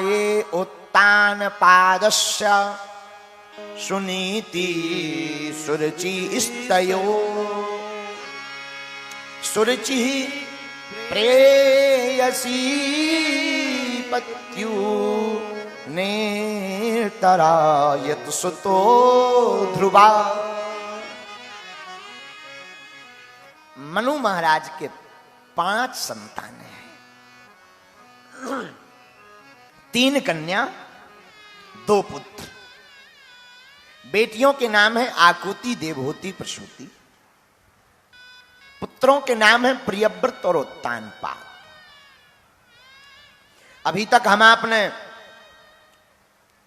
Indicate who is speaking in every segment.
Speaker 1: ये उत्तान पादस्य सुनीति सुरुचि स्तयो सुरुचि प्रेयसी पत्यु नेतरायत सुतो ध्रुवा। मनु महाराज के 5 संतान हैं, 3 कन्या 2 पुत्र। बेटियों के नाम है आकुति, देवहूति, प्रसूति। पुत्रों के नाम है प्रियव्रत और उत्तानपाद। अभी तक हम आपने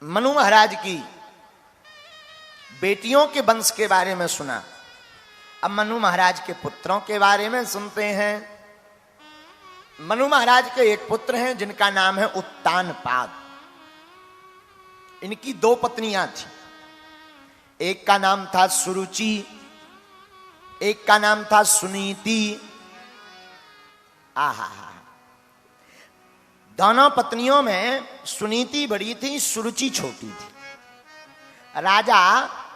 Speaker 1: मनु महाराज की बेटियों के वंश के बारे में सुना, अब मनु महाराज के पुत्रों के बारे में सुनते हैं। मनु महाराज के एक पुत्र हैं जिनका नाम है उत्तानपाद। इनकी 2 पत्नियां थी, एक का नाम था सुरुचि, एक का नाम था सुनीति। आहा, दोनों पत्नियों में सुनीति बड़ी थी, सुरुचि छोटी थी। राजा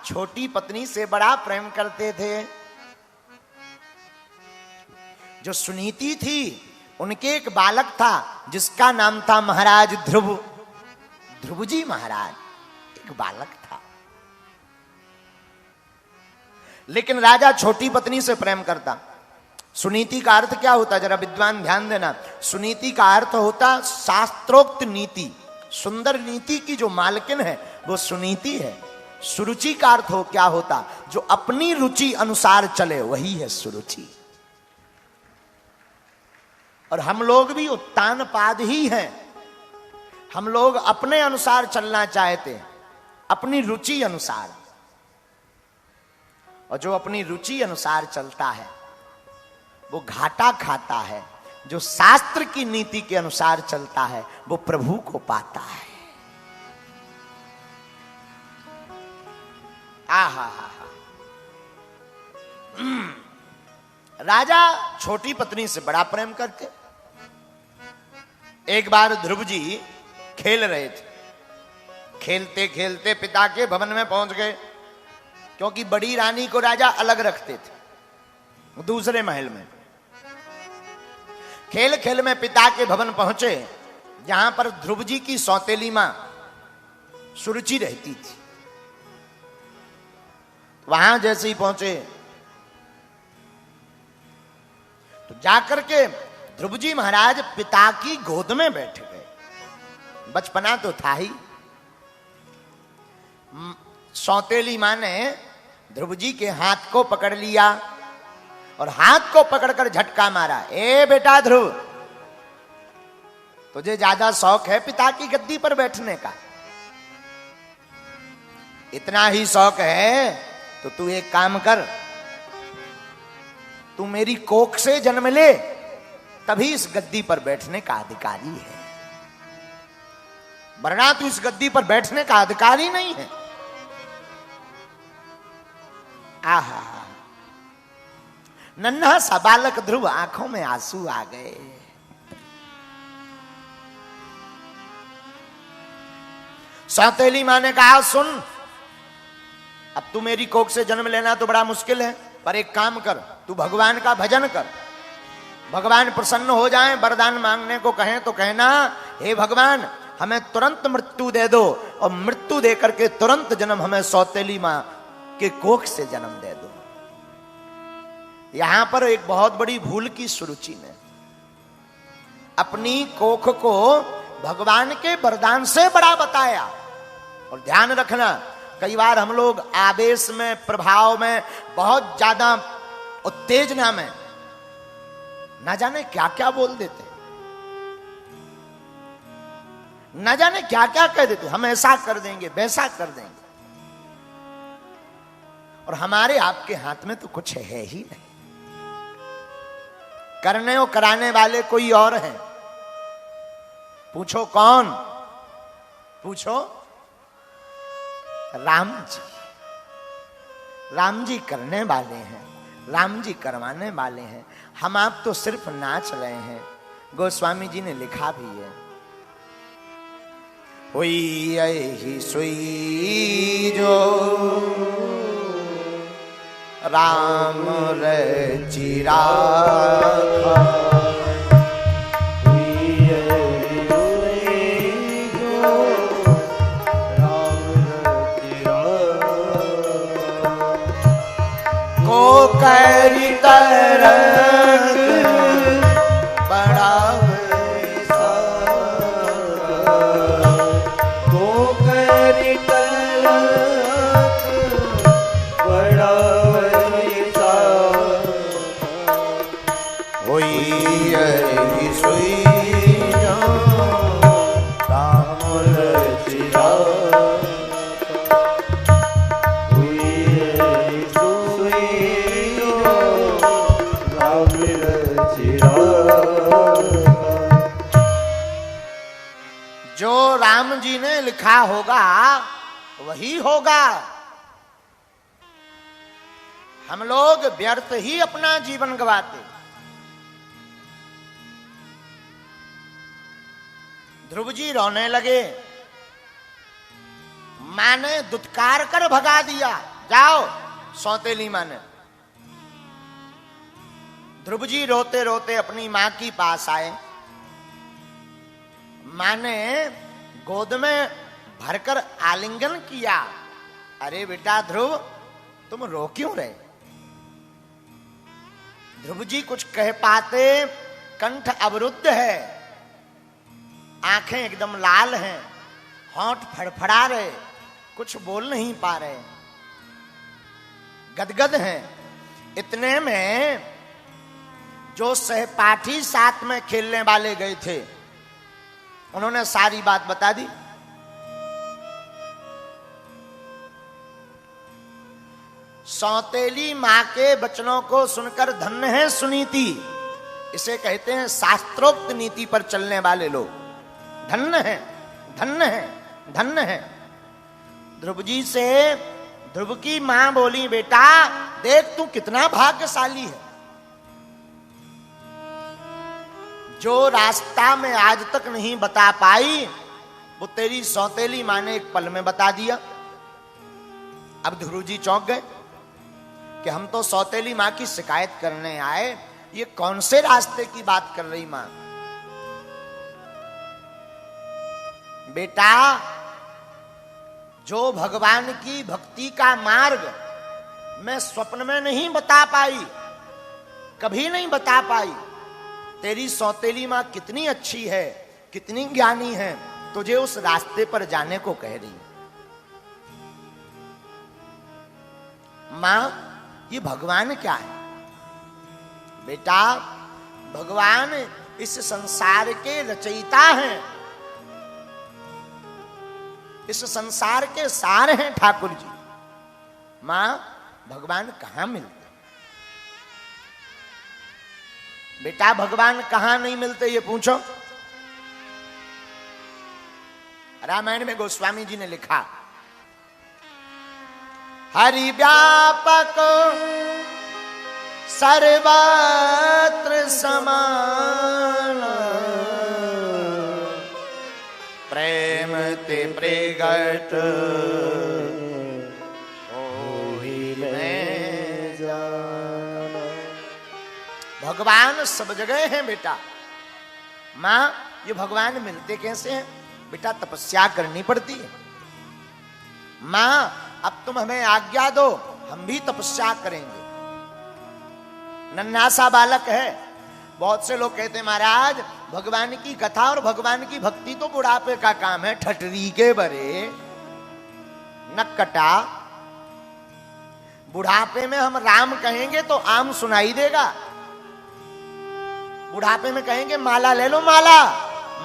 Speaker 1: छोटी पत्नी से बड़ा प्रेम करते थे। जो सुनीति थी उनके एक बालक था जिसका नाम था महाराज ध्रुव, ध्रुवजी महाराज, एक बालक था। लेकिन राजा छोटी पत्नी से प्रेम करता। सुनीति का अर्थ क्या होता, जरा विद्वान ध्यान देना। सुनीति का अर्थ होता शास्त्रोक्त नीति, सुंदर नीति की जो मालकिन है वो सुनीति है। सुरुचि का अर्थ हो क्या होता, जो अपनी रुचि अनुसार चले वही है सुरुचि। और हम लोग भी उत्तानपाद ही हैं। हम लोग अपने अनुसार चलना चाहते हैं, अपनी रुचि अनुसार। और जो अपनी रुचि अनुसार चलता है वो घाटा खाता है। जो शास्त्र की नीति के अनुसार चलता है वो प्रभु को पाता है। आहा, राजा छोटी पत्नी से बड़ा प्रेम करते। एक बार ध्रुव जी खेल रहे थे, खेलते खेलते पिता के भवन में पहुंच गए, क्योंकि बड़ी रानी को राजा अलग रखते थे दूसरे महल में। खेल खेल में पिता के भवन पहुंचे, जहां पर ध्रुव जी की सौतेली मां सुरुचि रहती थी। वहां जैसे ही पहुंचे तो जाकर के ध्रुव जी महाराज पिता की गोद में बैठ गए। बचपना तो था ही। सौतेली मां ने ध्रुव जी के हाथ को पकड़ लिया और हाथ को पकड़कर झटका मारा। ए बेटा ध्रुव, तुझे ज्यादा शौक है पिता की गद्दी पर बैठने का? इतना ही शौक है तो तू एक काम कर, तू मेरी कोख से जन्म ले, तभी इस गद्दी पर बैठने का अधिकारी है, वरना तू इस गद्दी पर बैठने का अधिकारी नहीं है। आहा, नन्हा सा बालक ध्रुव, आंखों में आंसू आ गए। सौतेली मां ने कहा, सुन, अब तू मेरी कोख से जन्म लेना तो बड़ा मुश्किल है, पर एक काम कर, तू भगवान का भजन कर। भगवान प्रसन्न हो जाएं, वरदान मांगने को कहें तो कहना, हे भगवान हमें तुरंत मृत्यु दे दो, और मृत्यु दे करके तुरंत जन्म हमें सौतेली मां के कोख से जन्म दे दो। यहां पर एक बहुत बड़ी भूल की सुरुचि ने अपनी कोख को भगवान के वरदान से बड़ा बताया। और ध्यान रखना, कई बार हम लोग आवेश में, प्रभाव में, बहुत ज्यादा उत्तेजना में ना जाने क्या क्या बोल देते, ना जाने क्या क्या कह देते। हम ऐसा कर देंगे, वैसा कर देंगे, और हमारे आपके हाथ में तो कुछ है ही नहीं। करने और कराने वाले कोई और हैं। पूछो कौन? पूछो राम जी। राम जी करने वाले हैं, राम जी करवाने वाले हैं। हम आप तो सिर्फ नाच रहे हैं। गोस्वामी जी ने लिखा भी है, हुई यही सुई जो राम रचि राखा। को करी तरक बड़ा
Speaker 2: को करी तरक बड़ा
Speaker 1: हुई यही सुई जो राम रचि राखा। जो राम जी ने लिखा होगा वही होगा। हम लोग व्यर्थ ही अपना जीवन गवाते। ध्रुव जी रोने लगे, मां ने दुत्कार कर भगा दिया, जाओ सौतेली मां ने। ध्रुव जी रोते रोते अपनी मां के पास आए। मां ने गोद में भरकर आलिंगन किया। अरे बेटा ध्रुव, तुम रो क्यों रहे? ध्रुव जी कुछ कह पाते, कंठ अवरुद्ध है, आंखें एकदम लाल हैं, होंठ फड़फड़ा रहे, कुछ बोल नहीं पा रहे, गदगद हैं। इतने में जो सहपाठी साथ में खेलने वाले गए थे, उन्होंने सारी बात बता दी। सौतेली मां के वचनों को सुनकर धन्य है सुनीति। इसे कहते हैं शास्त्रोक्त नीति पर चलने वाले लोग। धन्य है, धन्य है, धन्य है। ध्रुव जी से ध्रुव की मां बोली, बेटा देख तू कितना भाग्यशाली है। जो रास्ता में आज तक नहीं बता पाई, वो तेरी सौतेली मां ने एक पल में बता दिया। अब ध्रुव जी चौंक गए कि हम तो सौतेली मां की शिकायत करने आए, ये कौन से रास्ते की बात कर रही मां? बेटा, जो भगवान की भक्ति का मार्ग मैं स्वप्न में नहीं बता पाई, कभी नहीं बता पाई, तेरी सौतेली मां कितनी अच्छी है, कितनी ज्ञानी है, तुझे उस रास्ते पर जाने को कह रही। मां, ये भगवान क्या है? बेटा, भगवान इस संसार के रचयिता हैं, इस संसार के सार हैं ठाकुर जी। मां, भगवान कहां मिलते? बेटा, भगवान कहां नहीं मिलते ये पूछो। रामायण में गोस्वामी जी ने लिखा, हरि व्यापक सर्वत्र समान, प्रेम ते प्रगट होई में जाना। भगवान सब जगह हैं बेटा। मां, ये भगवान मिलते कैसे हैं? बेटा, तपस्या करनी पड़ती है। मां, अब तुम हमें आज्ञा दो, हम भी तपस्या करेंगे। नन्हा सा बालक है। बहुत से लोग कहते हैं महाराज, भगवान की कथा और भगवान की भक्ति तो बुढ़ापे का काम है, ठटरी के बरे नक्कटा। बुढ़ापे में हम राम कहेंगे तो आम सुनाई देगा। बुढ़ापे में कहेंगे माला ले लो, माला,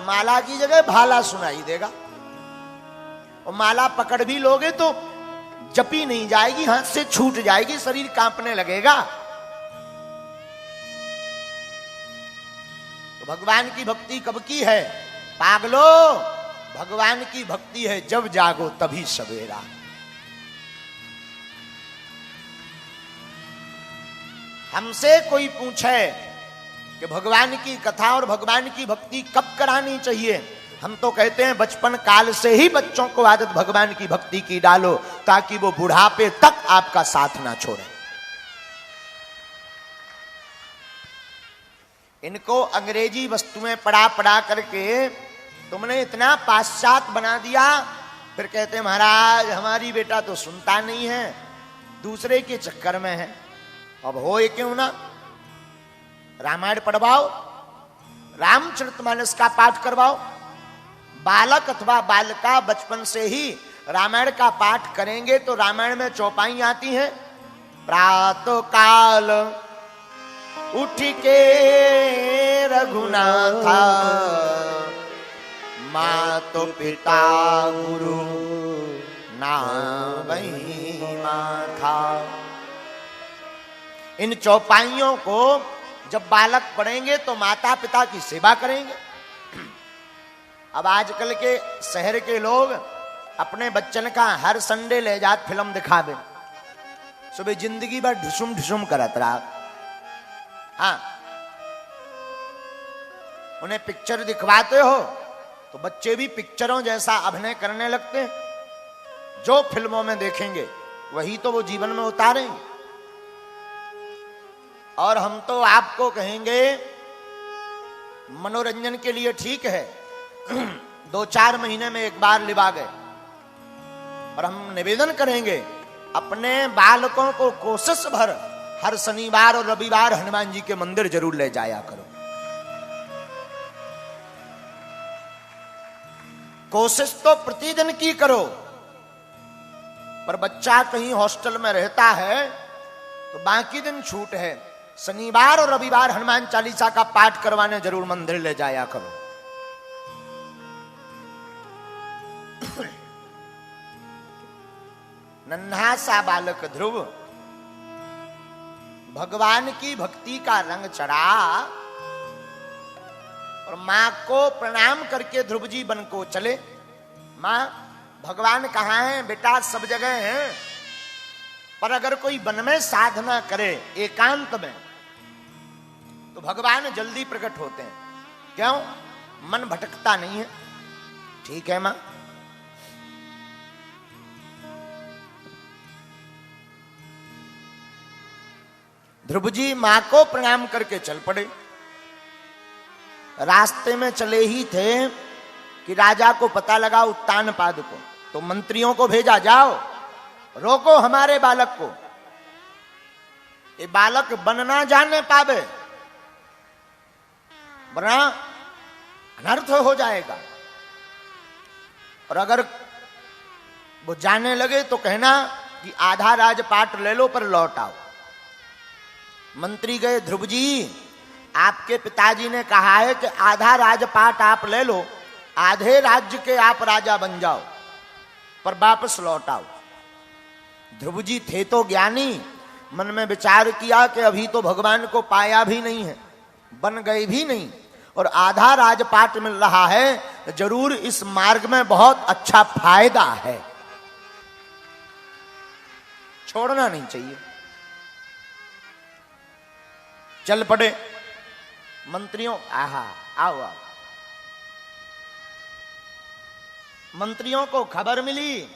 Speaker 1: माला की जगह भाला सुनाई देगा। और माला पकड़ भी लोगे तो जपी नहीं जाएगी, हाथ से छूट जाएगी, शरीर कांपने लगेगा। तो भगवान की भक्ति कब की है? पागलो, भगवान की भक्ति है जब जागो तभी सवेरा। हमसे कोई पूछे कि भगवान की कथा और भगवान की भक्ति कब करानी चाहिए, हम तो कहते हैं बचपन काल से ही बच्चों को आदत भगवान की भक्ति की डालो, ताकि वो बुढ़ापे तक आपका साथ ना छोड़े। इनको अंग्रेजी वस्तुएं पढ़ा पढ़ा करके तुमने इतना पाश्चात्य बना दिया, फिर कहते हैं महाराज हमारी बेटा तो सुनता नहीं है, दूसरे के चक्कर में है। अब हो ये क्यों ना, रामायण पढ़वाओ, रामचरितमानस का पाठ करवाओ। बालक अथवा बालिका बचपन से ही रामायण का पाठ करेंगे तो रामायण में चौपाई आती हैं। प्रातः काल उठ के रघुनाथा, मातो पिता गुरु नावहीं माथा। इन चौपाइयों को जब बालक पढ़ेंगे तो माता पिता की सेवा करेंगे। अब आजकल के शहर के लोग अपने बच्चन का हर संडे ले जात फिल्म दिखावे, सुबह जिंदगी भर ढुसुम ढुसुम करत रहा। हाँ, उन्हें पिक्चर दिखवाते हो तो बच्चे भी पिक्चरों जैसा अभिनय करने लगते हैं। जो फिल्मों में देखेंगे वही तो वो जीवन में उतारेंगे। और हम तो आपको कहेंगे मनोरंजन के लिए ठीक है, 2-4 महीने में एक बार लिवा गए, और हम निवेदन करेंगे अपने बालकों को कोशिश भर हर शनिवार और रविवार हनुमान जी के मंदिर जरूर ले जाया करो। कोशिश तो प्रतिदिन की करो, पर बच्चा कहीं हॉस्टल में रहता है तो बाकी दिन छूट है, शनिवार और रविवार हनुमान चालीसा का पाठ करवाने जरूर मंदिर ले जाया करो। नन्हा सा बालक ध्रुव भगवान की भक्ति का रंग चढ़ा और मां को प्रणाम करके ध्रुव जी वन को चले। मां, भगवान कहाँ हैं? बेटा सब जगह हैं, पर अगर कोई वन में साधना करे एकांत में तो भगवान जल्दी प्रकट होते हैं। क्यों? मन भटकता नहीं है। ठीक है मां। ध्रुव जी मां को प्रणाम करके चल पड़े। रास्ते में चले ही थे कि राजा को पता लगा उत्तानपाद को, तो मंत्रियों को भेजा, जाओ रोको हमारे बालक को, ये बालक बन ना जाने पावे वरना अनर्थ हो जाएगा। और अगर वो जाने लगे तो कहना कि आधा राजपाट ले लो पर लौट आओ। मंत्री गए, ध्रुव जी आपके पिताजी ने कहा है कि आधा राजपाट आप ले लो, आधे राज्य के आप राजा बन जाओ, पर वापस लौट आओ। ध्रुव जी थे तो ज्ञानी, मन में विचार किया कि अभी तो भगवान को पाया भी नहीं है, बन गए भी नहीं, और आधा राजपाट मिल रहा है, जरूर इस मार्ग में बहुत अच्छा फायदा है, छोड़ना नहीं चाहिए। चल पड़े। मंत्रियों आओ आओ। मंत्रियों को खबर मिली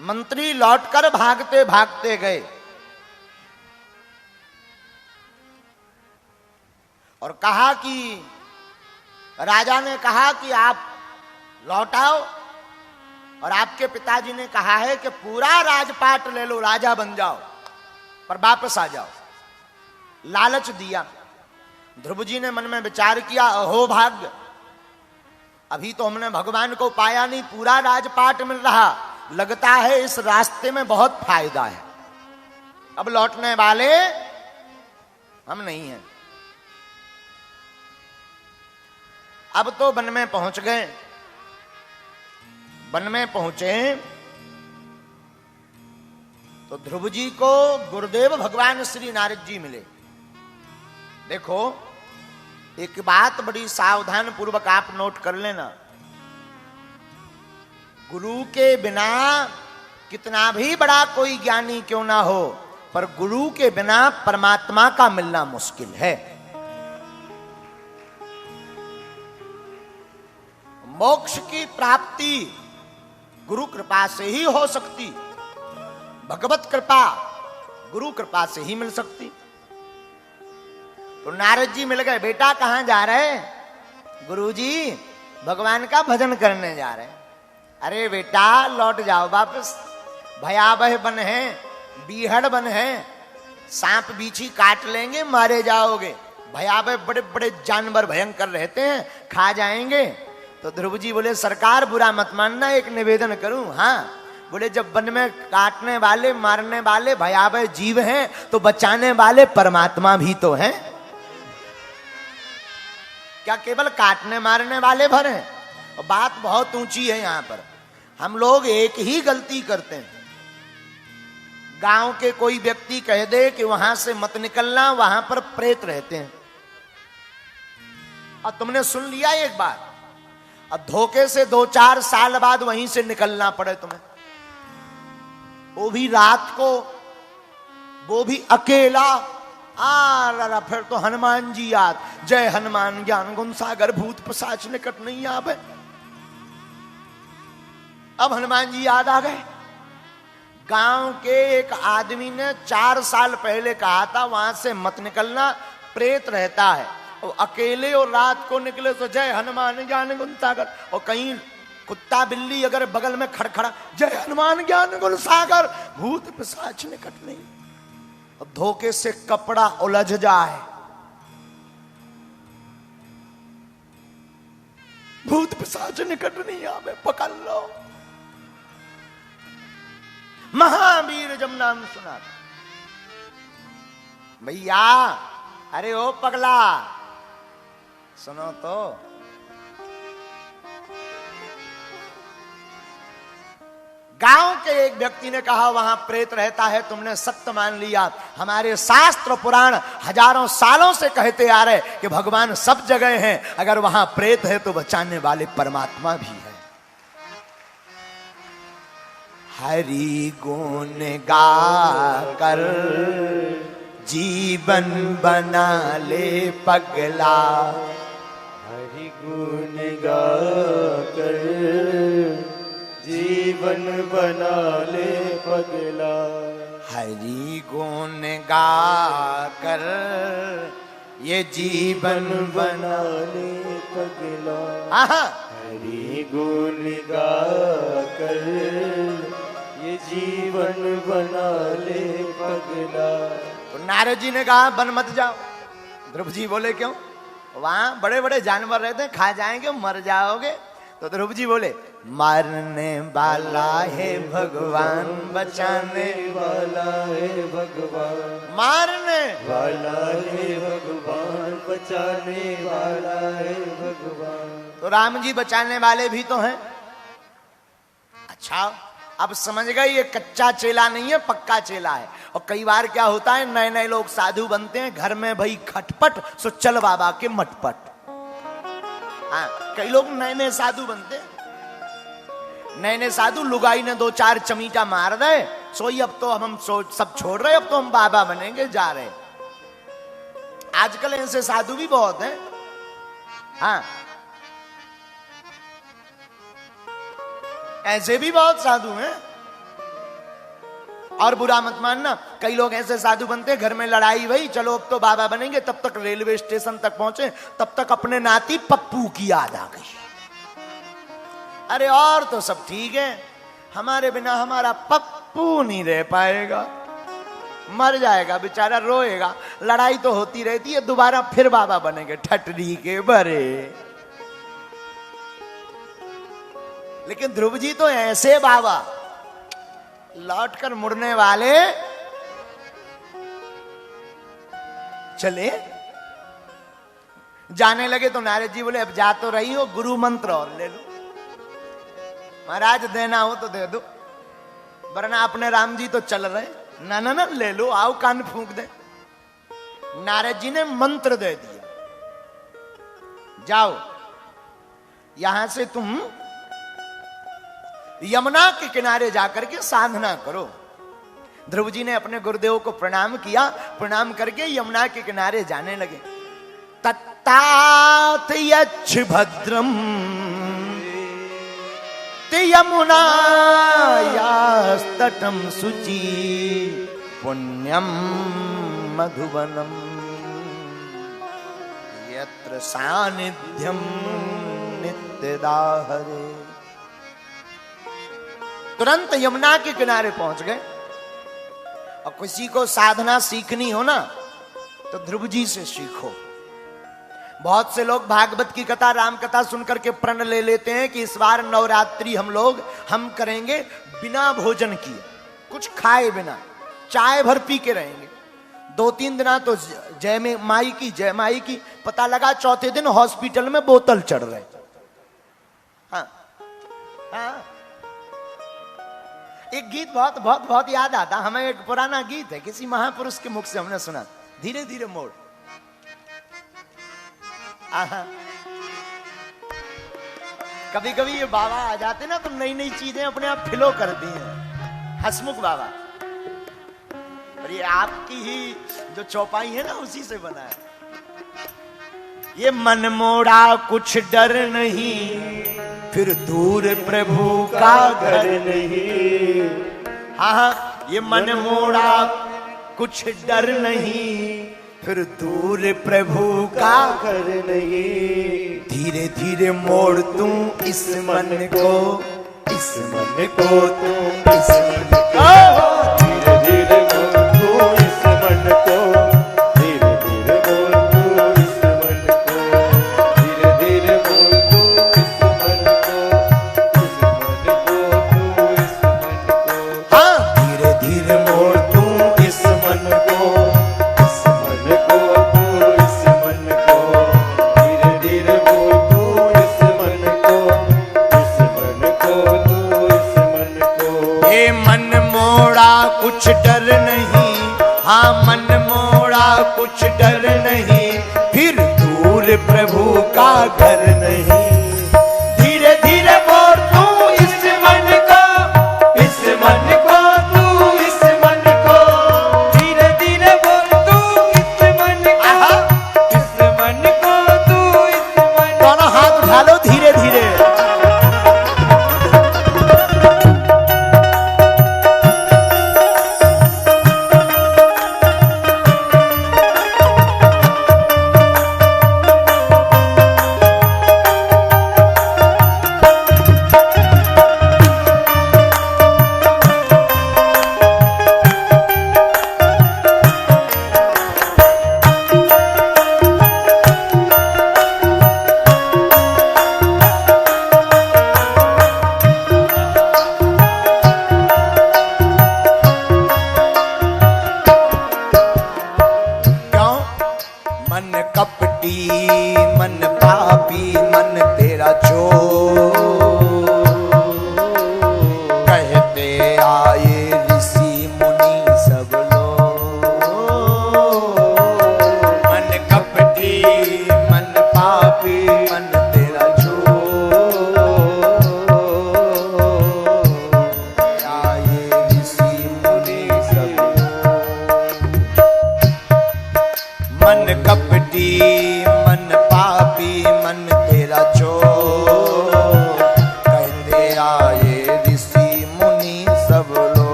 Speaker 1: मंत्री लौटकर भागते भागते गए और कहा कि राजा ने कहा कि आप लौट आओ, और आपके पिताजी ने कहा है कि पूरा राजपाट ले लो, राजा बन जाओ, पर वापस आ जाओ। लालच दिया। ध्रुव जी ने मन में विचार किया, अहो भाग्य, अभी तो हमने भगवान को पाया नहीं, पूरा राजपाट मिल रहा, लगता है इस रास्ते में बहुत फायदा है, अब लौटने वाले हम नहीं हैं। अब तो वन में पहुंच गए। वन में पहुंचे तो ध्रुव जी को गुरुदेव भगवान श्री नारद जी मिले। देखो, एक बात बड़ी सावधान पूर्वक आप नोट कर लेना, गुरु के बिना कितना भी बड़ा कोई ज्ञानी क्यों ना हो, पर गुरु के बिना परमात्मा का मिलना मुश्किल है। मोक्ष की प्राप्ति गुरु कृपा से ही हो सकती, भगवत कृपा गुरु कृपा से ही मिल सकती। तो नारद जी मिल गए, बेटा कहां जा रहे? गुरुजी भगवान का भजन करने जा रहे हैं। अरे बेटा लौट जाओ वापस, भयावह बन है, बीहड़ बन है, सांप बीछी काट लेंगे, मारे जाओगे। भयावह बड़े बड़े जानवर भयंकर रहते हैं, खा जाएंगे। तो ध्रुव जी बोले सरकार बुरा मत मानना, एक निवेदन करूं? हाँ। बोले जब वन में काटने वाले मारने वाले भयावह जीव हैं तो बचाने वाले परमात्मा भी तो हैं। क्या केवल काटने मारने वाले भर हैं? और बात बहुत ऊंची है यहां पर। हम लोग एक ही गलती करते हैं। गांव के कोई व्यक्ति कह दे कि वहां से मत निकलना, वहां पर प्रेत रहते हैं, और तुमने सुन लिया एक बार, अब धोखे से 2-4 साल बाद वहीं से निकलना पड़े तुम्हें, वो भी रात को, वो भी अकेला। आ फिर तो हनुमान जी याद, जय हनुमान ज्ञान गुण सागर भूत पिशाच निकट नहीं आवे। अब हनुमान जी याद आ गए। गांव के एक आदमी ने 4 साल पहले कहा था वहां से मत निकलना, प्रेत रहता है। और अकेले और रात को निकले तो जय हनुमान ज्ञान गुण सागर, और कहीं कुत्ता बिल्ली अगर बगल में खड़खड़ा, जय हनुमान ज्ञान गुण सागर भूत पिशाच निकट नहीं। और धोखे से कपड़ा उलझ जाए, भूत पिशाच निकट नहीं आवे, पकड़ लो। महावीर जब नाम सुना भैया, अरे ओ पगला सुनो तो, गांव के एक व्यक्ति ने कहा वहां प्रेत रहता है, तुमने सत्य मान लिया। हमारे शास्त्र पुराण हजारों सालों से कहते आ रहे कि भगवान सब जगह हैं, अगर वहां प्रेत है तो बचाने वाले परमात्मा भी है। हरि गुण गा कर जीवन बना ले पगला,
Speaker 2: हरि गुण गा कर जीवन बना ले पगला।
Speaker 1: हरि गुण गा कर ये जीवन
Speaker 2: बना ले पगला।
Speaker 1: आहा,
Speaker 2: हरि गुण गा कर ये जीवन बना ले पगला।
Speaker 1: तो नारद जी ने कहा बन मत जाओ। ध्रुव जी बोले क्यों? वहां बड़े बड़े जानवर रहते हैं, खा जाएंगे, मर जाओगे। तो ध्रुव जी बोले मारने वाला है भगवान, बचाने
Speaker 2: वाला है भगवान,
Speaker 1: मारने
Speaker 2: वाला है भगवान, बचाने वाला है भगवान।
Speaker 1: तो राम जी बचाने वाले भी तो हैं। अच्छा, अब समझ गए ये कच्चा चेला नहीं है, पक्का चेला है। और कई बार क्या होता है, नए नए लोग साधु बनते हैं, घर में भाई खटपट, सो चल बाबा के मटपट। हाँ, कई लोग नए नए साधु बनते हैं, नए नए साधु, लुगाई ने 2-4 चमीटा मार दे, सोई अब तो हम सब छोड़ रहे, अब तो हम बाबा बनेंगे, जा रहे। आजकल ऐसे साधु भी बहुत हैं। हाँ, ऐसे भी बहुत साधु हैं। और बुरा मत मानना, कई लोग ऐसे साधु बनते हैं, घर में लड़ाई भई, चलो अब तो बाबा बनेंगे, तब तक रेलवे स्टेशन तक पहुंचे, तब तक अपने नाती पप्पू की याद आ गई। अरे और तो सब ठीक है, हमारे बिना हमारा पप्पू नहीं रह पाएगा, मर जाएगा बेचारा, रोएगा। लड़ाई तो होती रहती है, दोबारा फिर बाबा बनेंगे, ठटरी के भरे। लेकिन ध्रुव जी तो ऐसे बाबा, लौटकर मुड़ने वाले चले। जाने लगे तो नारद जी बोले अब जा तो रही हो, गुरु मंत्र और ले लो। महाराज देना हो तो दे दो, वरना अपने राम जी तो चल रहे। ना ना ना, ले लो, आओ कान फूंक दे। नारद जी ने मंत्र दे दिया, जाओ यहां से तुम यमुना के किनारे जाकर के साधना करो। ध्रुव जी ने अपने गुरुदेव को प्रणाम किया, प्रणाम करके यमुना के किनारे जाने लगे। तत्तात यच्छ भद्रम यमुनायास्तटं शुचि पुण्यं मधुवनम यत्र सानिध्यं नित्यदा हरे। तुरंत यमुना के किनारे पहुंच गए। और किसी को साधना सीखनी हो ना तो ध्रुव जी से सीखो। बहुत से लोग भागवत की कथा, राम कथा सुनकर के प्रण ले लेते हैं कि इस बार नवरात्रि हम करेंगे बिना भोजन किए, कुछ खाए बिना, चाय भर पी के रहेंगे। 2-3 दिन तो जय में माई की, पता लगा चौथे दिन हॉस्पिटल में बोतल चढ़ रहे। हाँ हाँ, एक गीत बहुत बहुत बहुत याद आता हमें। एक पुराना गीत है, किसी महापुरुष के मुख से हमने सुना, धीरे धीरे मोड़। कभी कभी ये बाबा आ जाते ना तो नई नई चीजें अपने आप फिलो करती हैं, हसमुख बाबा। और ये आपकी ही जो चौपाई है ना उसी से बना है। ये मन मोड़ा कुछ डर नहीं, फिर दूर प्रभु का घर नहीं। हाँ, ये मन मोड़ा कुछ डर नहीं, फिर दूर प्रभु का
Speaker 2: घर नहीं।
Speaker 1: धीरे धीरे मोड़ तू इस मन को, इस मन को तू इस मन को।
Speaker 2: धीरे धीरे मोड़ तू इस मन को, धीरे धीरे मोड़ तू इस मन को, धीरे धीरे मोड़ तू इस मन को, इस मन को तू इस मन को।
Speaker 1: हाँ, धीरे धीरे मोड़ तू इस मन को, कुछ डर नहीं। हाँ, मन मोड़ा कुछ डर नहीं, फिर दूर प्रभु का घर नहीं। धीरे धीरे मोड़ तू इस मन को, इस मन को तू इस मन को।
Speaker 2: धीरे धीरे मोड़ तू इस मन को, इस मन को तू इस मन।
Speaker 1: दोनों हाथ उठा लो धीरे धीरे।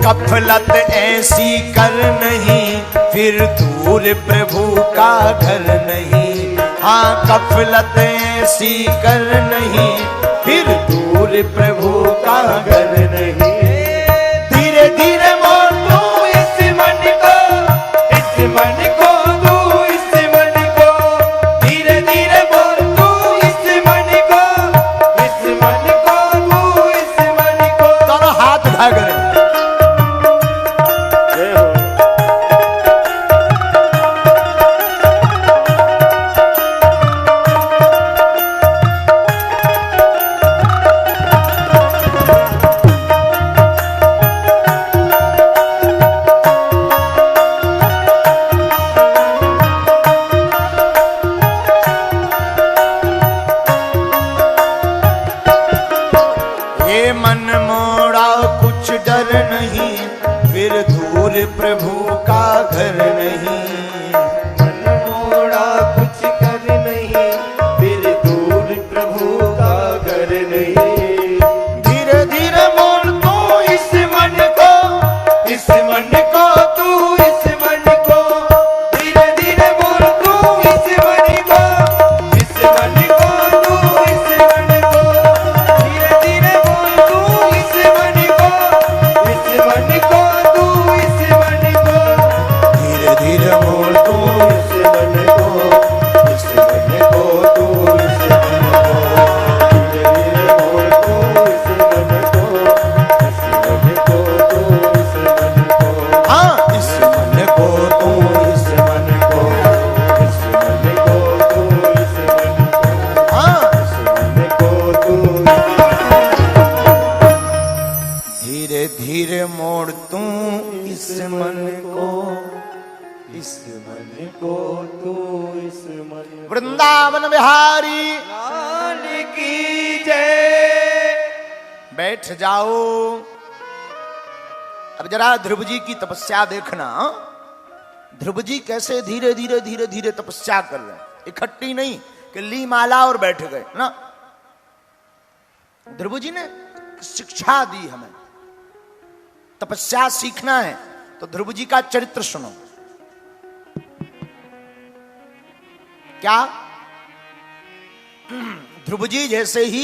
Speaker 1: गफलत ऐसी कर नहीं, फिर दूर प्रभु का घर नहीं। हाँ, गफलत ऐसी कर नहीं, फिर दूर प्रभु का घर नहीं। धीरे धीरे मोड़ तू इस मन को, इस मन को तू इस मन को। धीरे धीरे मोड़ तू इस मन को, इस मन को तू इस मन को। दोनों हाथ उठा कर मोड़ा कुछ डर नहीं, फिर दूर प्रभु का घर नहीं।
Speaker 2: मन मोड़ा कुछ कर नहीं, फिर दूर प्रभु का घर नहीं।
Speaker 1: धीरे धीरे मोड़ तो इस मन को,
Speaker 2: इस मन को तू, इस मन को धीरे धीरे बोल तू, इस मन को, इस मन को तू, इस मन को धीरे धीरे बोल तू, इस मन को, इस मन को तू, इस मन को
Speaker 1: धीरे धीरे मोड़
Speaker 2: तू, इस मन को, इस मन को तू, इस मन को धीरे धीरे बोल तू, इस मन को, इस मन को तू, इस मन को
Speaker 1: हाँ इस मन को तू,
Speaker 2: इस मन को, इस मन को तू, इस मन को
Speaker 1: हाँ
Speaker 2: इस मन को तू
Speaker 1: धीरे धीरे मोड़ तू इस मन को।
Speaker 2: इस मन को तू, इस मन
Speaker 1: वृंदावन बिहारी
Speaker 2: लाल की जय।
Speaker 1: बैठ जाओ। अब जरा ध्रुव जी की तपस्या देखना। ध्रुव जी कैसे धीरे धीरे धीरे धीरे तपस्या कर रहे हैं, इकट्ठी नहीं कि ली माला और बैठ गए ना। ध्रुव जी ने शिक्षा दी हमें, तपस्या सीखना है तो ध्रुव जी का चरित्र सुनो। क्या ध्रुव जी जैसे ही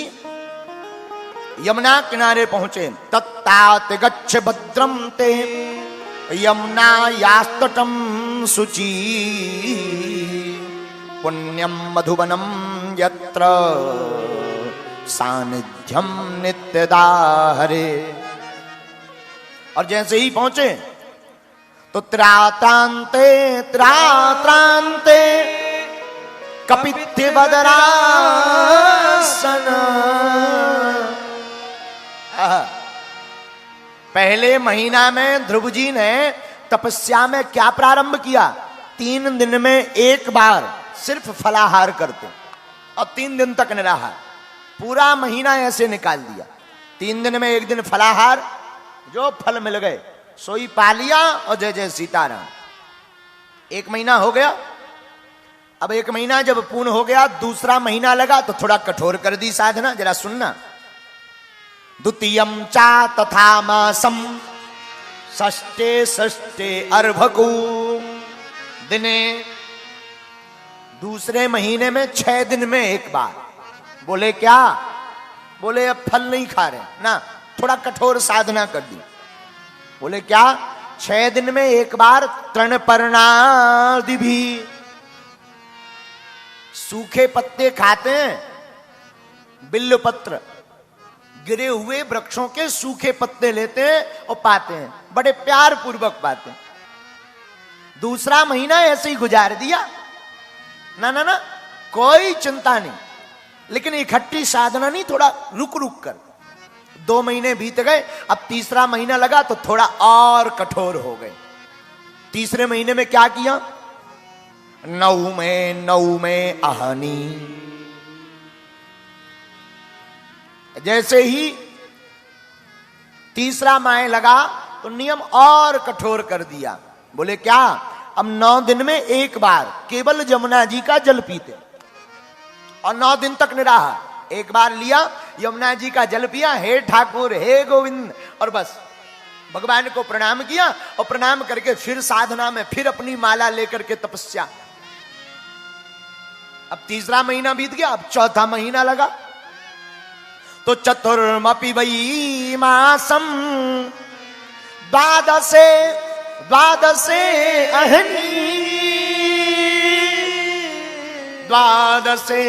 Speaker 1: यमुना किनारे पहुंचे, तत्तात गच्छ भद्रम ते यमुना यास्तटम शुचि पुण्यम मधुवनम यत्र सानिध्यम नित्यदा हरे। और जैसे ही पहुंचे तो त्रात्रांते त्रात्रांते कपित्थ वदरासन। पहले महीना में ध्रुव जी ने तपस्या में क्या प्रारंभ किया? 3 दिन में एक बार सिर्फ फलाहार करते और 3 दिन तक निराहार। पूरा महीना ऐसे निकाल दिया। 3 दिन में एक दिन फलाहार, जो फल मिल गए सोई पा लिया और जय जय सीताराम। 1 महीना हो गया। अब 1 महीना जब पूर्ण हो गया, दूसरा महीना लगा तो थोड़ा कठोर कर दी साधना। जरा सुनना। द्वितीयम चा तथा मासम षष्ठे षष्ठे अर्भकु दिने। दूसरे महीने में 6 दिन में एक बार। बोले क्या? बोले अब फल नहीं खा रहे ना, थोड़ा कठोर साधना कर दी। बोले क्या? 6 दिन में एक बार तृणपर्णादि भी, सूखे पत्ते खाते हैं, बिल्व पत्र, गिरे हुए वृक्षों के सूखे पत्ते लेते हैं और पाते हैं, बड़े प्यार पूर्वक पाते हैं। दूसरा महीना ऐसे ही गुजार दिया। ना ना ना, कोई चिंता नहीं, लेकिन इकट्ठी साधना नहीं, थोड़ा रुक रुक कर। 2 महीने बीत गए, अब तीसरा महीना लगा तो थोड़ा और कठोर हो गए। तीसरे महीने में क्या किया? 9 में आहनी। जैसे ही तीसरा माह लगा तो नियम और कठोर कर दिया। बोले क्या? अब 9 दिन में एक बार केवल जमुना जी का जल पीते और 9 दिन तक निराहार। एक बार लिया, यमुना जी का जल पिया, हे ठाकुर हे गोविंद, और बस भगवान को प्रणाम किया और प्रणाम करके फिर साधना में, फिर अपनी माला लेकर के तपस्या। अब तीसरा महीना बीत गया, अब चौथा महीना लगा तो चतुर्मपि वै मासम द्वादशे अहनी द्वादशे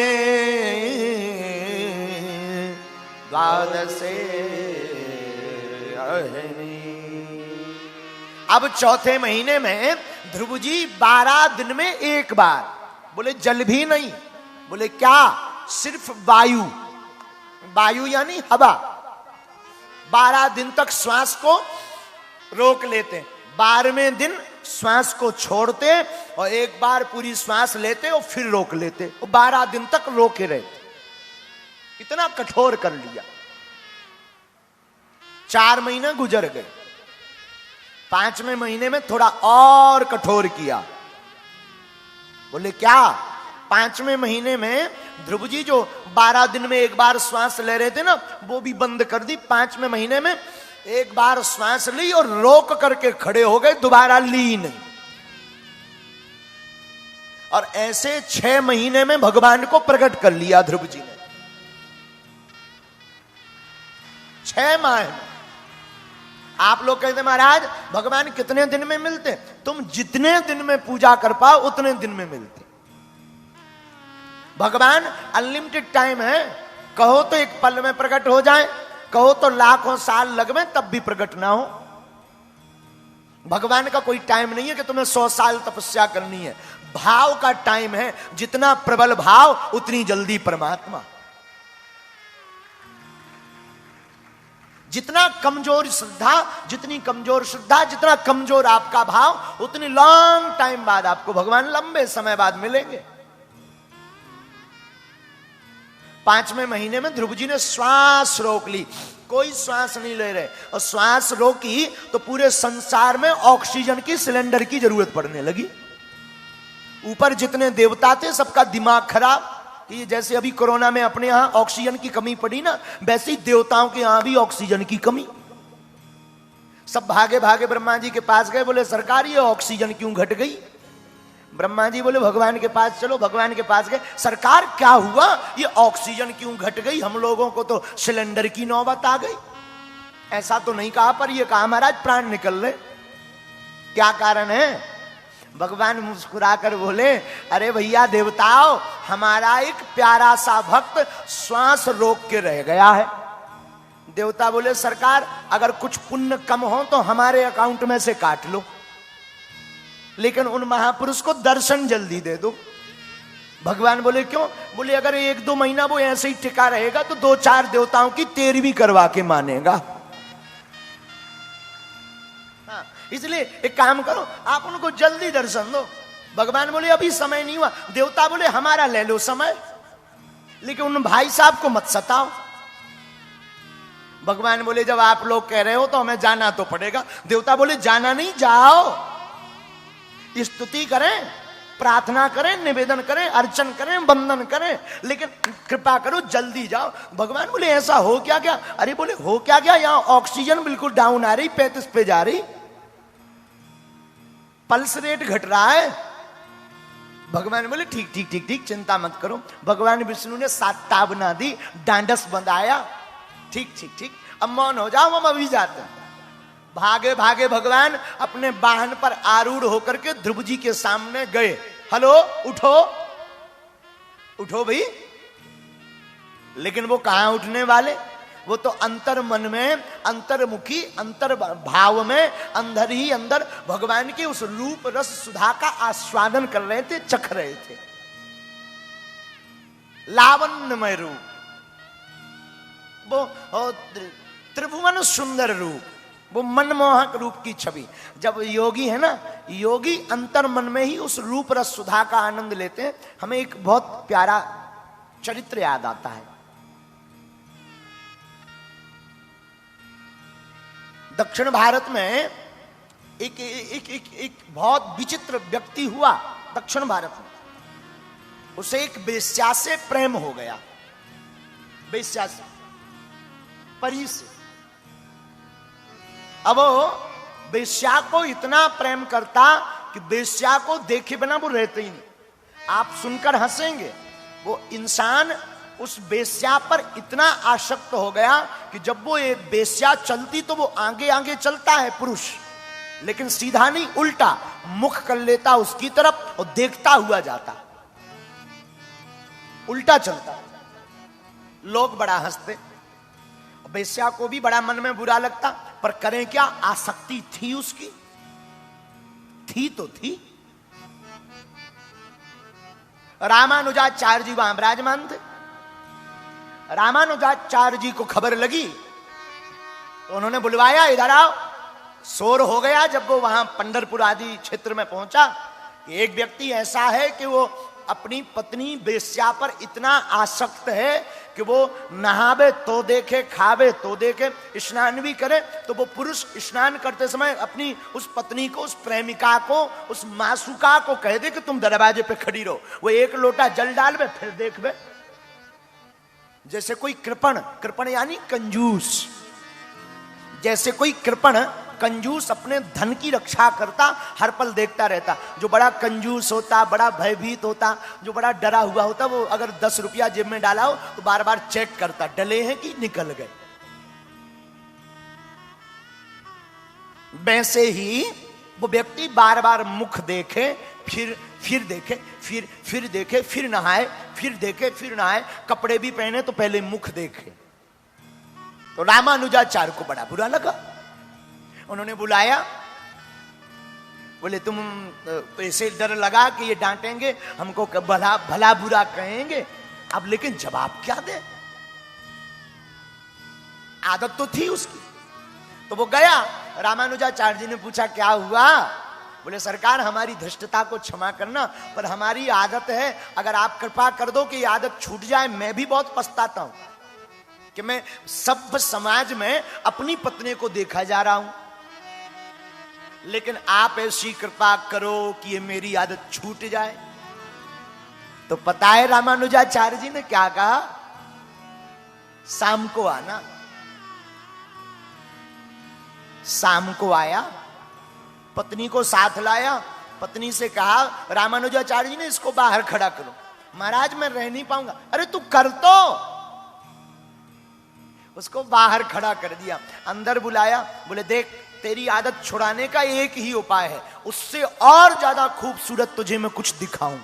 Speaker 1: अहनी। अब चौथे महीने में ध्रुव जी 12 दिन में एक बार। बोले जल भी नहीं। बोले क्या? सिर्फ वायु, वायु यानी हवा। 12 दिन तक श्वास को रोक लेते, 12वें दिन श्वास को छोड़ते और एक बार पूरी श्वास लेते और फिर रोक लेते, और 12 दिन तक रोके रहते। इतना कठोर कर लिया। 4 महीने गुजर गए। 5वें महीने में थोड़ा और कठोर किया। बोले क्या? 5वें महीने में ध्रुव जी जो 12 दिन में एक बार श्वास ले रहे थे ना, वो भी बंद कर दी। 5वें महीने में एक बार श्वास ली और रोक करके खड़े हो गए, दोबारा ली नहीं। और ऐसे 6 महीने में भगवान को प्रकट कर लिया ध्रुव जी ने। 6 माह में। आप लोग कहते महाराज भगवान कितने दिन में मिलते? तुम जितने दिन में पूजा कर पाओ उतने दिन में मिलते। भगवान अनलिमिटेड टाइम है। कहो तो एक पल में प्रकट हो जाए, कहो तो लाखों साल लगवे तब भी प्रकट ना हो। भगवान का कोई टाइम नहीं है कि तुम्हें 100 साल तपस्या करनी है। भाव का टाइम है। जितना प्रबल भाव उतनी जल्दी परमात्मा। जितना कमजोर श्रद्धा, जितनी कमजोर श्रद्धा, जितना कमजोर आपका भाव, उतनी लॉन्ग टाइम बाद आपको भगवान लंबे समय बाद मिलेंगे। 5वें महीने में ध्रुव जी ने श्वास रोक ली। कोई श्वास नहीं ले रहे, और श्वास रोकी तो पूरे संसार में ऑक्सीजन की सिलेंडर की जरूरत पड़ने लगी। ऊपर जितने देवता थे सबका दिमाग खराब कि जैसे अभी कोरोना में अपने यहां ऑक्सीजन की कमी पड़ी ना, वैसे ही देवताओं के यहां भी ऑक्सीजन की कमी। सब भागे भागे ब्रह्मा जी के पास गए। बोले सरकार ये ऑक्सीजन क्यों घट गई? ब्रह्मा जी बोले भगवान के पास चलो। भगवान के पास गए। सरकार क्या हुआ? ये ऑक्सीजन क्यों घट गई? हम लोगों को तो सिलेंडर की नौबत आ गई। ऐसा तो नहीं कहा, पर ये कहा महाराज प्राण निकल रहे। क्या कारण है? भगवान मुस्कुराकर बोले अरे भैया देवताओं, हमारा एक प्यारा सा भक्त श्वास रोक के रह गया है। देवता बोले सरकार अगर कुछ पुण्य कम हो तो हमारे अकाउंट में से काट लो, लेकिन उन महापुरुष को दर्शन जल्दी दे दो। भगवान बोले क्यों? बोले अगर 1-2 महीना वो ऐसे ही टिका रहेगा तो 2-4 देवताओं की 13वीं करवा के मानेगा। हाँ, इसलिए एक काम करो, आप उनको जल्दी दर्शन दो। भगवान बोले अभी समय नहीं हुआ। देवता बोले हमारा ले लो समय, लेकिन उन भाई साहब को मत सताओ। भगवान बोले जब आप लोग कह रहे हो तो हमें जाना तो पड़ेगा। देवता बोले जाना नहीं, जाओ, स्तुति करें, प्रार्थना करें, निवेदन करें, अर्चन करें, वंदन करें, लेकिन कृपा करो जल्दी जाओ। भगवान बोले ऐसा हो क्या? क्या? अरे बोले हो क्या? क्या यहां ऑक्सीजन बिल्कुल डाउन आ रही, 35 पे जा रही, पल्स रेट घट रहा है। भगवान बोले ठीक ठीक ठीक ठीक, चिंता मत करो। भगवान विष्णु ने 7 ताबना दी, डांडस बंधाया। ठीक ठीक ठीक, अब मौन हो जाओ, हम अभी जाते हैं। भागे भागे भगवान अपने वाहन पर आरूढ़ होकर के ध्रुव जी के सामने गए। हेलो, उठो उठो भाई। लेकिन वो कहां उठने वाले? वो तो अंतर मन में, अंतर्मुखी, अंतर भाव में अंदर ही अंदर भगवान के उस रूप रस सुधा का आस्वादन कर रहे थे, चख रहे थे। लावण्यमय रूप, वो त्रिभुवन सुंदर रूप, वो मनमोहक रूप की छवि। जब योगी है ना, योगी अंतर मन में ही उस रूप रस सुधा का आनंद लेते हैं। हमें एक बहुत प्यारा चरित्र याद आता है। दक्षिण भारत में एक एक एक एक बहुत विचित्र व्यक्ति हुआ दक्षिण भारत में। उसे एक वेश्या से प्रेम हो गया, वेश्या से, परी से। अब वो वेश्या को इतना प्रेम करता कि वेश्या को देखे बिना वो रहते ही नहीं। आप सुनकर हंसेंगे, वो इंसान उस वेश्या पर इतना आसक्त हो गया कि जब वो एक वेश्या चलती तो वो आगे आगे चलता है पुरुष, लेकिन सीधा नहीं, उल्टा मुख कर लेता उसकी तरफ और देखता हुआ जाता, उल्टा चलता। लोग बड़ा हंसते, वेश्या को भी बड़ा मन में बुरा लगता, पर करें क्या, आसक्ति थी उसकी, थी तो थी। रामानुजाचार्य जी वहां विराजमान थे। रामानुजाचार्य जी को खबर लगी तो उन्होंने बुलवाया, इधर आओ। शोर हो गया जब वो वहां पंढरपुर आदि क्षेत्र में पहुंचा। एक व्यक्ति ऐसा है कि वो अपनी पत्नी वेश्या पर इतना आसक्त है कि वो नहावे तो देखे, खावे तो देखे, स्नान भी करे। तो वो पुरुष स्नान करते समय अपनी उस पत्नी को, उस प्रेमिका को, उस मासुका को कह दे कि तुम दरवाजे पे खड़ी रहो, वो एक लोटा जल डालवे, फिर देखवे। जैसे कोई कृपण, कृपण यानी कंजूस, जैसे कोई कृपण कंजूस अपने धन की रक्षा करता, हर पल देखता रहता। जो बड़ा कंजूस होता, बड़ा भयभीत होता, जो बड़ा डरा हुआ होता, वो अगर 10 रुपया जेब में डाला हो तो बार बार चेक करता, डले हैं कि निकल गए। वैसे ही वो व्यक्ति बार बार मुख देखे, फिर देखे, फिर देखे, फिर नहाए, फिर देखे, फिर नहाए। कपड़े भी पहने तो पहले मुख देखे। तो रामानुजाचार्य को बड़ा बुरा लगा। उन्होंने बुलाया, बोले तुम तो ऐसे डर लगा कि ये डांटेंगे हमको, भला भला बुरा कहेंगे, अब लेकिन जवाब क्या दे? आदत तो थी उसकी। तो वो गया, रामानुजाचार्य जी ने पूछा क्या हुआ? बोले सरकार हमारी धृष्टता को क्षमा करना, पर हमारी आदत है, अगर आप कृपा कर दो कि ये आदत छूट जाए। मैं भी बहुत पछताता हूं कि मैं सब समाज में अपनी पत्नी को देखा जा रहा हूं, लेकिन आप ऐसी कृपा करो कि ये मेरी आदत छूट जाए। तो पता है रामानुजाचार्य जी ने क्या कहा? शाम को आना। शाम को आया, पत्नी को साथ लाया, पत्नी से कहा, रामानुजाचार्य जी ने इसको बाहर खड़ा करो। महाराज मैं रह नहीं पाऊंगा। अरे तू कर तो। उसको बाहर खड़ा कर दिया, अंदर बुलाया, बोले देख तेरी आदत छुड़ाने का एक ही उपाय है, उससे और ज्यादा खूबसूरत तुझे मैं कुछ दिखाऊं।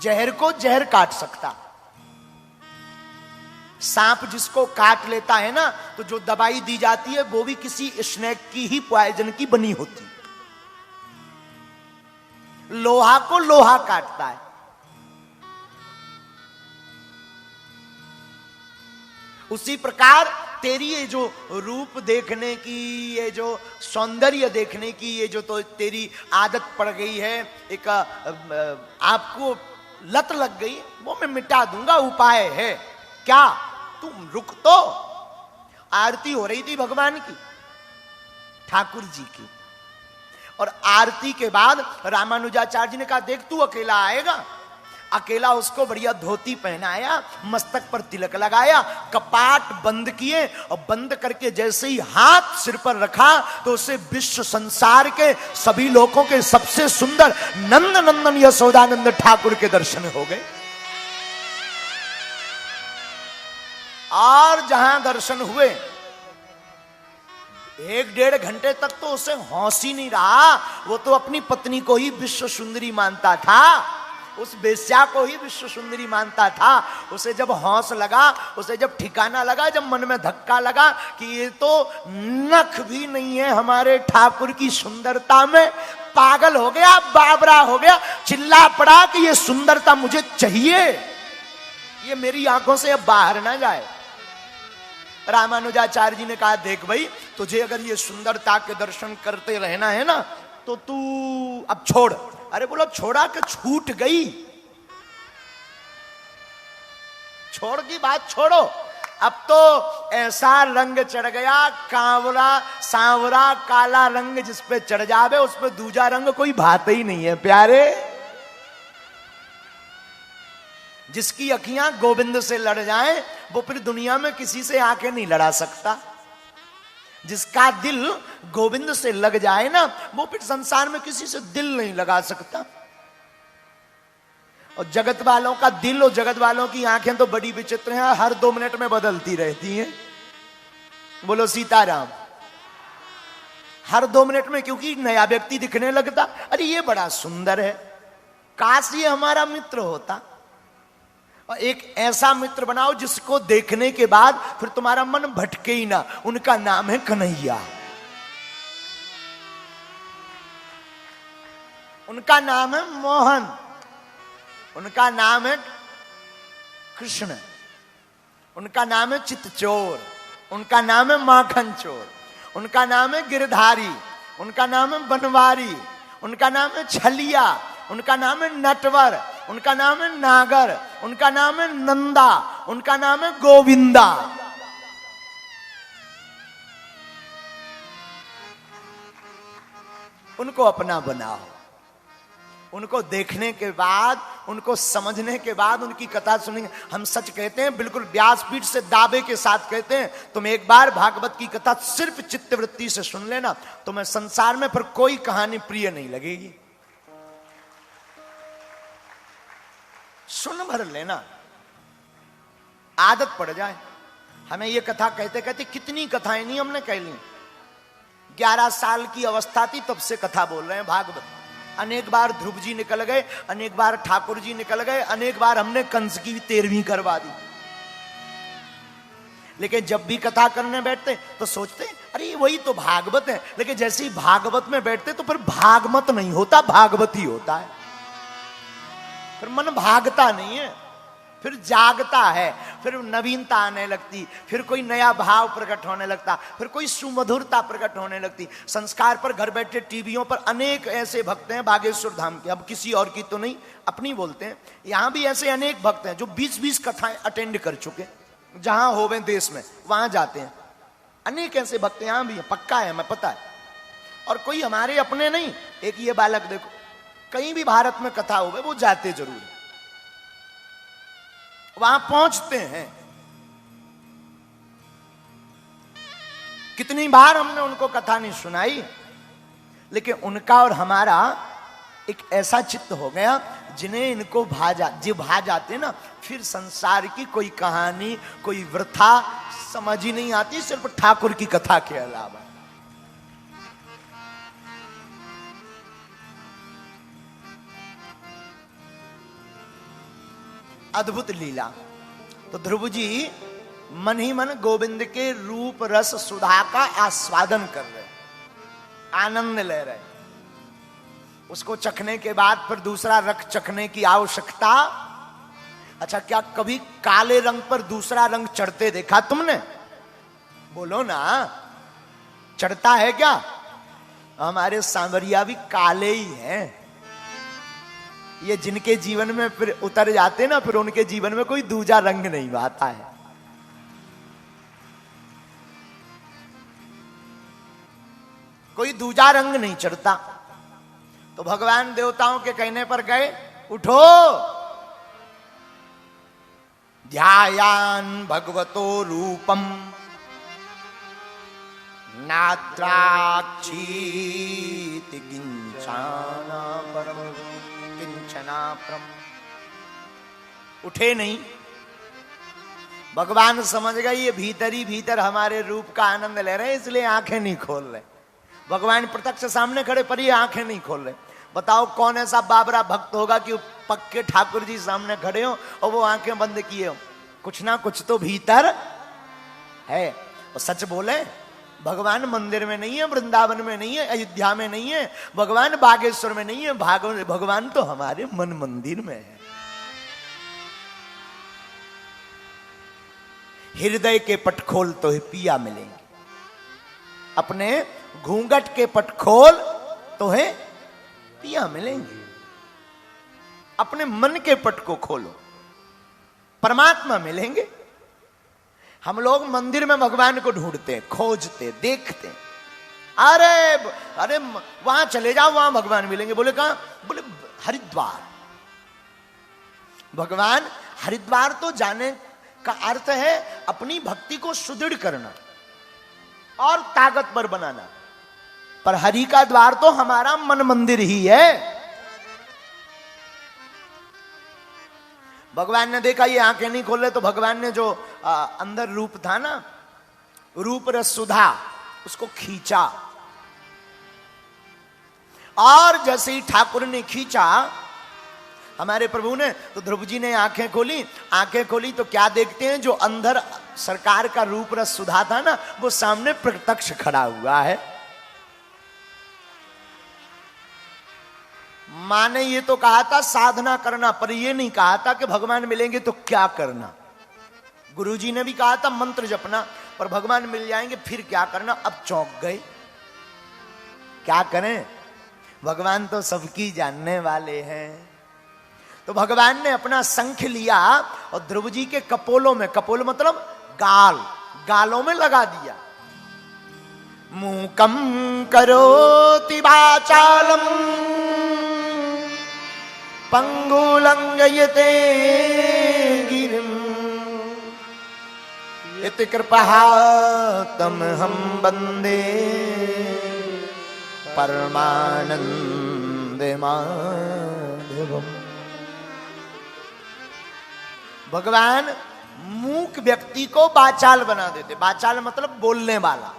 Speaker 1: जहर को जहर काट सकता। सांप जिसको काट लेता है ना, तो जो दवाई दी जाती है वो भी किसी स्नेक की ही पॉइजन की बनी होती। लोहा को लोहा काटता है। उसी प्रकार तेरी ये जो रूप देखने की, ये जो सौंदर्य देखने की, ये जो तो तेरी आदत पड़ गई है, एक आपको लत लग गई, वो मैं मिटा दूंगा। उपाय है क्या? तुम रुक तो। आरती हो रही थी भगवान की, ठाकुर जी की, और आरती के बाद रामानुजाचार्य जी ने कहा देख तू अकेला आएगा। अकेला उसको बढ़िया धोती पहनाया, मस्तक पर तिलक लगाया, कपाट बंद किए, और बंद करके जैसे ही हाथ सिर पर रखा तो उसे विश्व संसार के सभी लोगों के सबसे सुंदर नंद नंदन यशोदानंद ठाकुर के दर्शन हो गए। और जहां दर्शन हुए 1-1.5 घंटे तक तो उसे होश ही नहीं रहा। वो तो अपनी पत्नी को ही विश्व सुंदरी मानता था, उस बेश्या को ही विश्व सुंदरी मानता था। उसे जब होश लगा, उसे जब ठिकाना लगा, जब मन में धक्का लगा कि ये तो नख भी नहीं है हमारे ठाकुर की सुंदरता में, पागल हो गया, बाबरा हो गया, चिल्ला पड़ा कि ये सुंदरता मुझे चाहिए, ये मेरी आंखों से अब बाहर ना जाए। रामानुजाचार्य जी ने कहा देख भाई, तुझे अगर ये सुंदरता के दर्शन करते रहना है ना, तो तू अब छोड़। अरे बोलो छोड़ा कि छूट गई? छोड़ की बात छोड़ो, अब तो ऐसा रंग चढ़ गया, कांवरा सांवरा काला रंग जिस पे चढ़ जावे उस पे दूजा रंग कोई भाता ही नहीं है प्यारे। जिसकी अखियां गोविंद से लड़ जाएं, वो फिर दुनिया में किसी से आके नहीं लड़ा सकता। जिसका दिल गोविंद से लग जाए ना, वो फिर संसार में किसी से दिल नहीं लगा सकता। और जगत वालों का दिल और जगत वालों की आंखें तो बड़ी विचित्र हैं, हर 2 मिनट में बदलती रहती हैं। बोलो सीताराम। हर 2 मिनट में, क्योंकि नया व्यक्ति दिखने लगता, अरे ये बड़ा सुंदर है, काश ये हमारा मित्र होता। और एक ऐसा मित्र बनाओ जिसको देखने के बाद फिर तुम्हारा मन भटके ही ना। उनका नाम है कन्हैया, उनका नाम है मोहन, उनका नाम है कृष्ण, उनका नाम है चितचोर, उनका नाम है माखन चोर, उनका नाम है गिरधारी, उनका नाम है बनवारी, उनका नाम है छलिया, उनका नाम है नटवर, उनका नाम है नागर, उनका नाम है नंदा, उनका नाम है गोविंदा। उनको अपना बनाओ। उनको देखने के बाद, उनको समझने के बाद, उनकी कथा सुनेंगे। हम सच कहते हैं, बिल्कुल व्यासपीठ से दावे के साथ कहते हैं, तुम एक बार भागवत की कथा सिर्फ चित्तवृत्ति से सुन लेना, तुम्हें संसार में फिर कोई कहानी प्रिय नहीं लगेगी। सुन भर लेना, आदत पड़ जाए। हमें ये कथा कहते कहते कितनी कथाएं नहीं हमने कह ली। 11 साल की अवस्था थी तब से कथा बोल रहे हैं भागवत। अनेक बार ध्रुव जी निकल गए, अनेक बार ठाकुर जी निकल गए, अनेक बार हमने कंस की 13वीं करवा दी। लेकिन जब भी कथा करने बैठते तो सोचते अरे वही तो भागवत है। लेकिन जैसे ही भागवत में बैठते तो फिर भागवत नहीं होता, भागवत ही होता है। फिर मन भागता नहीं है, फिर जागता है, फिर नवीनता आने लगती, फिर कोई नया भाव प्रकट होने लगता, फिर कोई सुमधुरता प्रकट होने लगती। संस्कार पर घर बैठे टीवियों पर अनेक ऐसे भक्त हैं बागेश्वर धाम के, अब किसी और की तो नहीं, अपनी बोलते हैं। यहां भी ऐसे अनेक भक्त हैं जो 20-20 कथाएं अटेंड कर चुके, जहां होवे देश में वहां जाते हैं। अनेक ऐसे भक्त यहां भी हैं, पक्का है, हमें पता है। और कोई हमारे अपने नहीं। एक ये बालक देखो, कहीं भी भारत में कथा होवे वो जाते जरूर है, वहां पहुंचते हैं। कितनी बार हमने उनको कथा नहीं सुनाई, लेकिन उनका और हमारा एक ऐसा चित्त हो गया जिन्हें इनको भा जाते ना, फिर संसार की कोई कहानी, कोई वृथा समझ ही नहीं आती, सिर्फ ठाकुर की कथा के अलावा। अद्भुत लीला। तो ध्रुव जी मन ही मन गोविंद के रूप रस सुधा का आस्वादन कर रहे, आनंद ले रहे। उसको चखने के बाद फिर दूसरा रंग चखने की आवश्यकता। अच्छा, क्या कभी काले रंग पर दूसरा रंग चढ़ते देखा तुमने? बोलो ना, चढ़ता है क्या? हमारे सांवरिया भी काले ही हैं। ये जिनके जीवन में फिर उतर जाते ना, फिर उनके जीवन में कोई दूजा रंग नहीं आता है। कोई दूजा रंग नहीं चढ़ता। तो भगवान देवताओं के कहने पर गए, उठो, ध्यायान भगवतो रूपम नात्राक्षीत किंचना परम किंचना परम। उठे नहीं। भगवान समझ गए ये भीतर ही भीतर हमारे रूप का आनंद ले रहे हैं, इसलिए आंखें नहीं खोल रहे। भगवान प्रत्यक्ष सामने खड़े पर ये आंखें नहीं खोल रहे। बताओ कौन ऐसा बाबरा भक्त होगा कि पक्के ठाकुर जी सामने खड़े हो और वो आंखें बंद किए हो? कुछ ना कुछ तो भीतर है। और सच बोले, भगवान मंदिर में नहीं है, वृंदावन में नहीं है, अयोध्या में नहीं है, भगवान बागेश्वर में नहीं है, भगवान तो हमारे मन मंदिर में है। हृदय के पट खोल तो ही पिया मिलेंगे। अपने घूंघट के पट खोल तो है पिया मिलेंगे। अपने मन के पट को खोलो, परमात्मा मिलेंगे। हम लोग मंदिर में भगवान को ढूंढते, खोजते, देखते। अरे अरे वहां चले जाओ, वहां भगवान मिलेंगे। बोले कहां? बोले हरिद्वार। भगवान हरिद्वार तो जाने का अर्थ है अपनी भक्ति को सुदृढ़ करना और ताकतवर बनाना। पर हरि का द्वार तो हमारा मन मंदिर ही है। भगवान ने देखा ये आंखें नहीं खोल रहे, तो भगवान ने जो अंदर रूप था ना, रूप रस सुधा, उसको खींचा। और जैसे ही ठाकुर ने खींचा हमारे प्रभु ने, तो ध्रुव जी ने आंखें खोली। आंखें खोली तो क्या देखते हैं? जो अंदर सरकार का रूप रस सुधा था ना, वो सामने प्रत्यक्ष खड़ा हुआ है। मां ने ये तो कहा था साधना करना, पर ये नहीं कहा था कि भगवान मिलेंगे तो क्या करना। गुरुजी ने भी कहा था मंत्र जपना, पर भगवान मिल जाएंगे फिर क्या करना। अब चौंक गए, क्या करें? भगवान तो सबकी जानने वाले हैं। तो भगवान ने अपना शंख लिया और ध्रुव जी के कपोलों में, कपोल मतलब गाल, गालों में लगा दिया। मूकम करोति वाचालम पंगुलंघयते गिरिम इति कृपातम हम वंदे परमानंदे माधवम। भगवान मूक व्यक्ति को वाचाल बना देते। वाचाल मतलब बोलने वाला।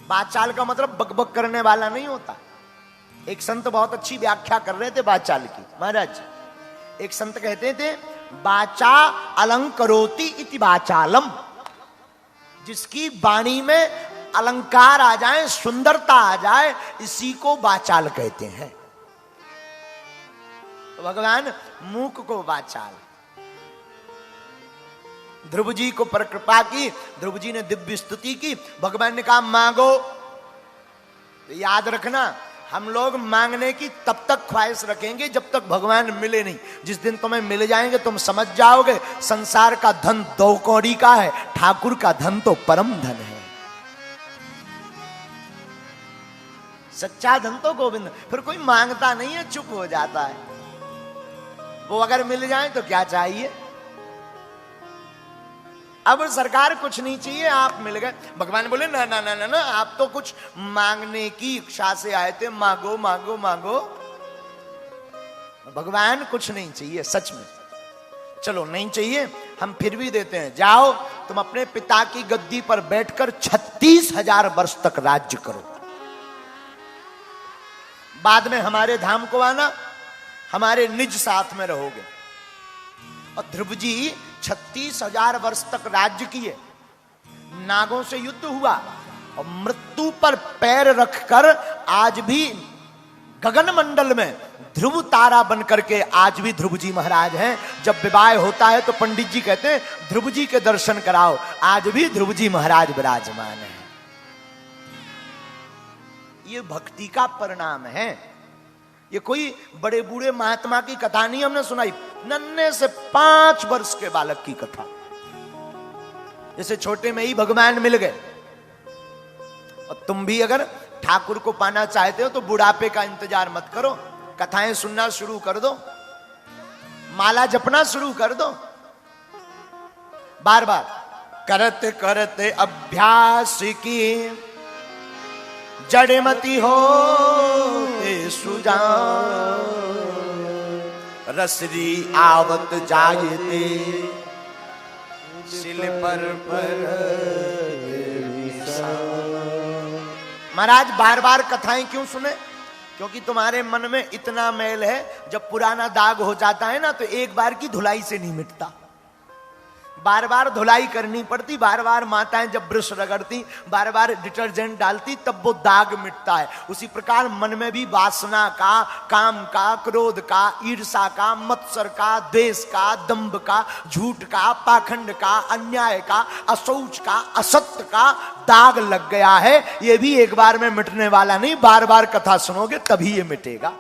Speaker 1: वाचाल का मतलब बकबक करने वाला नहीं होता। एक संत बहुत अच्छी व्याख्या कर रहे थे वाचाल की। महाराज एक संत कहते थे वाचा अलंकरोति इति वाचालम। जिसकी वाणी में अलंकार आ जाए, सुंदरता आ जाए, इसी को वाचाल कहते हैं। तो भगवान मूक को वाचाल। ध्रुव जी को पर कृपा की, ध्रुव जी ने दिव्य स्तुति की। भगवान ने कहा मांगो। तो याद रखना, हम लोग मांगने की तब तक ख्वाहिश रखेंगे जब तक भगवान मिले नहीं। जिस दिन तुम्हें मिल जाएंगे तुम समझ जाओगे संसार का धन 2 कौड़ी का है, ठाकुर का धन तो परम धन है। सच्चा धन तो गोविंद। फिर कोई मांगता नहीं है, चुप हो जाता है। वो अगर मिल जाए तो क्या चाहिए। अब सरकार कुछ नहीं चाहिए, आप मिल गए। भगवान बोले ना ना ना ना ना, आप तो कुछ मांगने की इच्छा से आए थे, मांगो मांगो मांगो। भगवान कुछ नहीं चाहिए सच में। चलो नहीं चाहिए, हम फिर भी देते हैं। जाओ तुम अपने पिता की गद्दी पर बैठकर 36,000 वर्ष तक राज्य करो। बाद में हमारे धाम को आना, हमारे निज साथ में रहोगे। और ध्रुव जी 36,000 वर्ष तक राज्य किए। नागों से युद्ध हुआ और मृत्यु पर पैर रखकर आज भी गगन मंडल में ध्रुव तारा बन करके आज भी ध्रुव जी महाराज हैं। जब विवाह होता है तो पंडित जी कहते हैं ध्रुव जी के दर्शन कराओ। आज भी ध्रुव जी महाराज विराजमान हैं। ये भक्ति का परिणाम है। ये कोई बड़े बूढ़े महात्मा की कथा नहीं हमने सुनाई, नन्हे से 5 वर्ष के बालक की कथा। जैसे छोटे में ही भगवान मिल गए। और तुम भी अगर ठाकुर को पाना चाहते हो तो बुढ़ापे का इंतजार मत करो, कथाएं सुनना शुरू कर दो, माला जपना शुरू कर दो। बार बार करते करते अभ्यास की जड़मती हो सुजान, रसरी आवत जायते सिल पर महाराज बार बार कथाएं क्यों सुने? क्योंकि तुम्हारे मन में इतना मैल है, जब पुराना दाग हो जाता है ना तो एक बार की धुलाई से नहीं मिटता, बार बार धुलाई करनी पड़ती। बार बार माताएं जब ब्रश रगड़ती, बार बार डिटर्जेंट डालती, तब वो दाग मिटता है। उसी प्रकार मन में भी वासना का, काम का, क्रोध का, ईर्षा का, मत्सर का, द्वेष का, दंभ का, झूठ का, पाखंड का, अन्याय का, अशौच का, असत्य का दाग लग गया है। ये भी एक बार में मिटने वाला नहीं, बार बार कथा सुनोगे तभी ये मिटेगा।